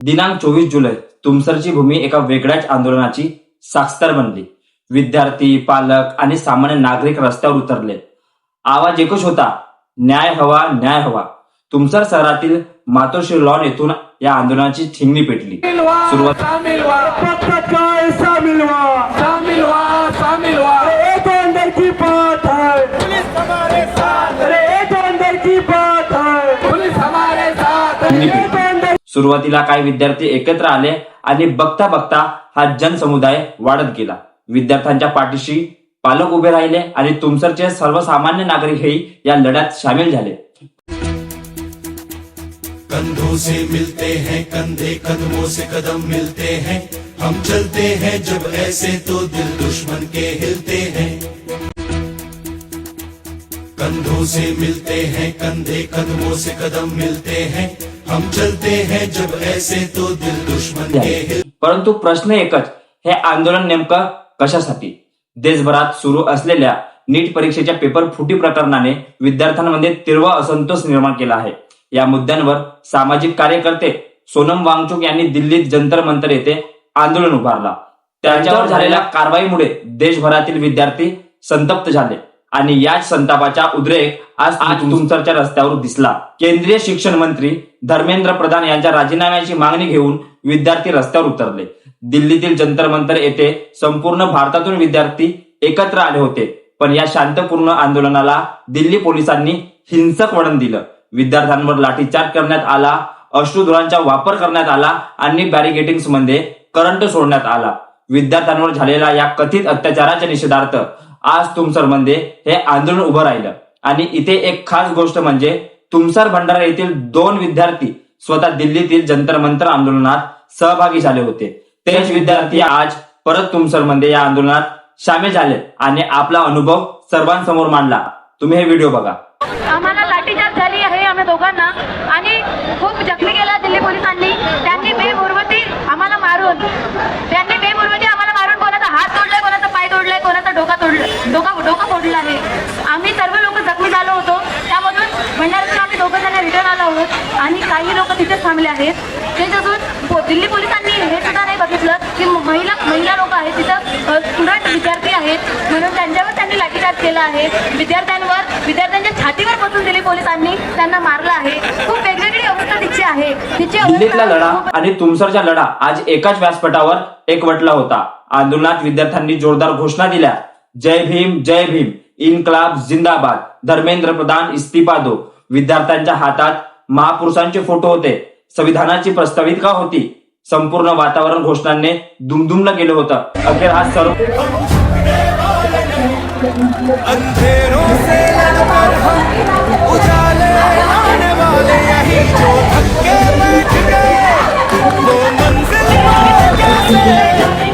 दिनांक 24 जुलै तुमसरची भूमी एका वेगळ्याच आंदोलनाची साक्षर बनली। विद्यार्थी, पालक आणि सामान्य नागरिक रस्त्यावर उतरले। आवाज एकच होता, न्याय हवा, न्याय हवा। तुमसर शहरातील मातोश्री लॉन येथून या आंदोलनाची ठिंगणी पेटली। सुरुवात सुरुवातीला काही विद्यार्थी एकत्र आले आणि बघता बघता हा जनसमुदाय वाढत गेला। विद्यार्थ्यांच्या पाठीशी पालक उभे राहिले आणि तुमसरचे सर्वसामान्य नागरिकही या लढ्यात सामील झाले। कंधों से मिलते हैं कंधे, कदमों से कदम मिलते हैं, हम चलते हैं जब ऐसे तो दिल दुश्मन के हिलते हैं। कंधों से मिलते हैं कंधे, कदमों से कदम मिलते हैं, हम चलते हैं जब ऐसे तो दिल दुश्मन के हिल। परंतु प्रश्न एकच, हे आंदोलन नेमकं कशासाठी? देशभरात सुरू असलेल्या नीट परीक्षेच्या पेपर फुटी प्रकरणाने विद्यार्थ्यांमध्ये तीव्र असंतोष निर्माण केला आहे। या मुद्द्यांवर सामाजिक कार्यकर्ते सोनम वांगचुक यांनी दिल्लीत जंतर मंतर येथे आंदोलन उभारला। त्यांच्यावर झालेल्या कारवाईमुळे देशभरातील विद्यार्थी संतप्त झाले आणि याच संतापाचा उद्रेक आज तुमसरच्या रस्त्यावर दिसला। केंद्रीय शिक्षण मंत्री धर्मेंद्र प्रधान यांच्या राजीनाम्याची मागणी घेऊन विद्यार्थी रस्त्यावर उतरले। दिल्लीतील जंतर मंतर येथे संपूर्ण भारतातून विद्यार्थी एकत्र आले होते, पण या शांतपूर्ण आंदोलनाला दिल्ली पोलिसांनी हिंसक वळण दिलं। विद्यार्थ्यांवर लाठीचार्ज करण्यात आला, अश्रुधुरांचा वापर करण्यात आला आणि बॅरिकेडिंग्स मध्ये करंट सोडण्यात आला। विद्यार्थ्यांवर झालेल्या या कथित अत्याचाराच्या निषेधार्थ आज तुमसरमध्ये हे आंदोलन उभं राहिलं। आणि इथे एक खास गोष्ट म्हणजे तुमसर भंडारा येथील 2 विद्यार्थी स्वतः दिल्लीतील जंतर मंतर आंदोलनात सहभागी झाले होते। तेच विद्यार्थी आज परत तुमसरमध्ये या आंदोलनात सामील झाले आणि आपला अनुभव सर्वांसमोर मांडला। तुम्ही हे व्हिडिओ बघा। आम्हाला लाठीचार्ज झाली आहे आम्ही दोघांना आणि खूप जखमी केला दिल्ली पोलिसांनी। त्यांनी बेमुरवती आम्हाला मारून कोणाचा हात तोडलाय, कोणाचा पाय तोडलाय, कोणाचा डोका फोडला आहे। आम्ही सर्व लोक जखमी झालो होतो। त्यामधून भंडाऱ्यातून आम्ही 2 जण रिटर्न आलो आहोत आणि काही लोक तिथेच थांबले आहेत। त्याच्यातून दिल्ली पोलिसांनी हे सुद्धा नाही बघितलं की महिला लोक आहेत तिथं, स्टुडंट विद्यार्थी आहेत म्हणून त्यांच्यावर त्यांनी लाठीचार्ज केला आहे। विद्यार्थ्यांच्या छातीवर बसून दिल्ली पोलिसांनी त्यांना मारलं आहे। खूप वेगवेगळी अवस्था तिची आहे। दिल्लीतला लढा आणि तुमसरचा लढा आज एकाच व्यासपीठावर एकवटला होता। आंदोलनात विद्यार्थ्यांनी जोरदार घोषणा दिल्या, जय भीम, जय भीम, इन्कलाब जिंदाबाद, धर्मेंद्र प्रधान इस्तीफा दो। विद्यार्थ्यांच्या हातात महापुरुषांचे फोटो होते, संविधानाची प्रस्ताविका होती। संपूर्ण वातावरण घोषणांनी दुमदुमलं गेलं होतं। अखेर हा सर्व अंधेरों से लड़कर हम उजाले आने वाले, यही जो धक्के बैठ गए वो मंजिल पाए कैसे,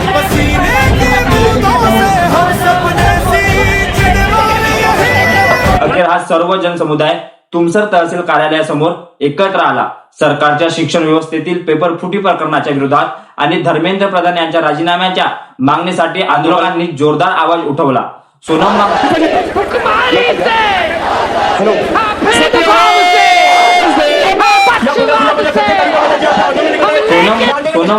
पसीने की बूंदों से हम सपने सींचने वाले यही। अखेर हा सर्व जनसमुदाय तुमसर तहसील कार्यालयासमोर एकत्र आला। सरकारच्या शिक्षण व्यवस्थेतील पेपर फुटी प्रकरणाच्या विरोधात आणि धर्मेंद्र प्रधान यांच्या राजीनाम्याच्या मागणीसाठी आंदोलकांनी जोरदार आवाज उठवला। सोनम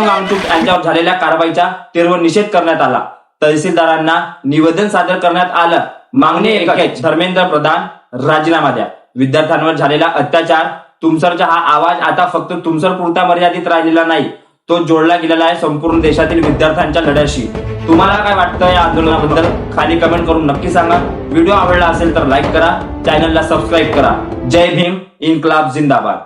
वांगचुक यांच्यावर झालेल्या कारवाईचा तीव्र निषेध करण्यात आला। तहसीलदारांना निवेदन सादर करण्यात आलं। मागणी एकच, धर्मेंद्र प्रधान राजीनामा द्या। विद्यार्थ्यांवर झालेला अत्याचार, तुमसरचा हा आवाज आता फक्त तुमसर पुरता मर्यादित राहिलेला नाही, तो जोडला गेलेला आहे संपूर्ण देशातील विद्यार्थ्यांच्या लढ्याशी। तुम्हाला काय वाटतं या आंदोलनाबद्दल खाली कमेंट करून नक्की सांगा। व्हिडिओ आवडला असेल तर लाईक करा, चॅनलला सबस्क्राईब करा। जय भीम, इन्कलाब जिंदाबाद।